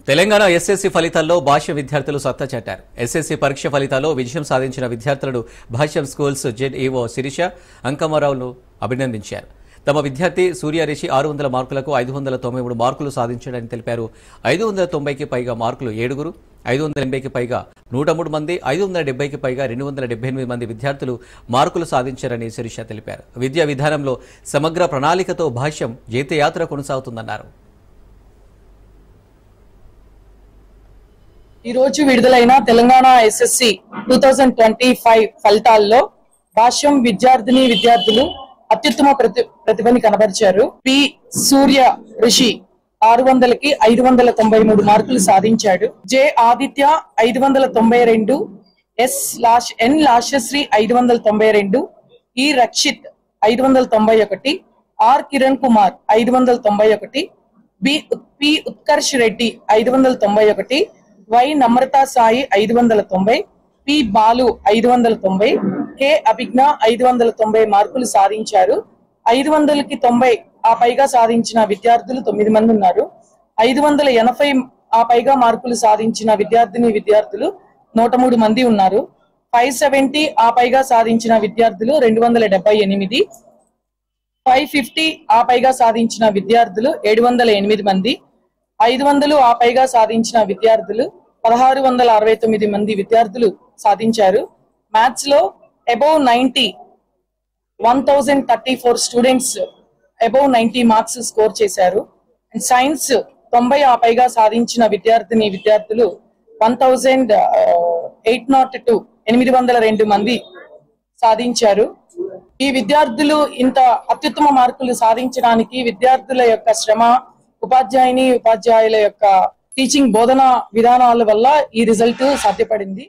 Telangana SSC ఫలితాల్లో భాష్య విద్యార్థులు సత్తా చాటారు. ఎస్ఎస్సీ పరీక్ష ఫలితాల్లో విజయం సాధించిన విద్యార్థులను భాష్యం స్కూల్స్ జెడ్ఈఓ శిరీష అంకమ్మరావును అభినందించారు. తమ విద్యార్థి సూర్య రిషి 600 మార్కులకు 593 మార్కులు సాధించాడని తెలిపారు. 590కి పైగా మార్కులు 7, 580కి పైగా 103 మంది, 570కి పైగా 278 మంది విద్యార్థులు మార్కులు సాధించారని శిరీష తెలిపారు. విద్యా విధానంలో సమగ్ర ప్రణాళికతో భాష్యం జీతయాత్ర కొనసాగుతుందన్నారు. ఈ రోజు విడుదలైన తెలంగాణ ఎస్ఎస్సి 2025 ఫలితాల్లో భాష్యం విద్యార్థులు అత్యుత్తమ ప్రతిభని కనబరిచారు. పి సూర్య రిషి 600కి 593 మార్కులు సాధించాడు. జె ఆదిత్య 592, ఎన్ Lasyasri 592, E Rakshith 591, R Kiran Kumar 591, P Utkarsh Reddy 591, Y Namrata Sai 590, P Balu 590, K Abhigna 590 మార్కులు సాధించారు. 500కి 90 ఆ పైగా సాధించిన విద్యార్థులు 9 మంది ఉన్నారు. 580 ఆ పైగా మార్కులు సాధించిన విద్యార్థులు 103 మంది ఉన్నారు. 570 ఆ పైగా సాధించిన విద్యార్థులు 278, 550 ఆ పైగా సాధించిన విద్యార్థులు 708 మంది, 500 ఆ పైగా సాధించిన విద్యార్థులు 1669 మంది విద్యార్థులు సాధించారు. మ్యాథ్స్ లో above 90 1034 students above 90 marks score చేశారు. అండ్ సైన్స్ 90 ఆ పైగా సాధించిన విద్యార్థులు 802 మంది సాధించారు. ఈ విద్యార్థులు ఇంత అత్యుత్తమ మార్కులు సాధించడానికి విద్యార్థుల యొక్క శ్రమ, ఉపాధ్యాయుల యొక్క టీచింగ్ బోధన విధానాల వల్ల ఈ రిజల్ట్ సాధ్యపడింది.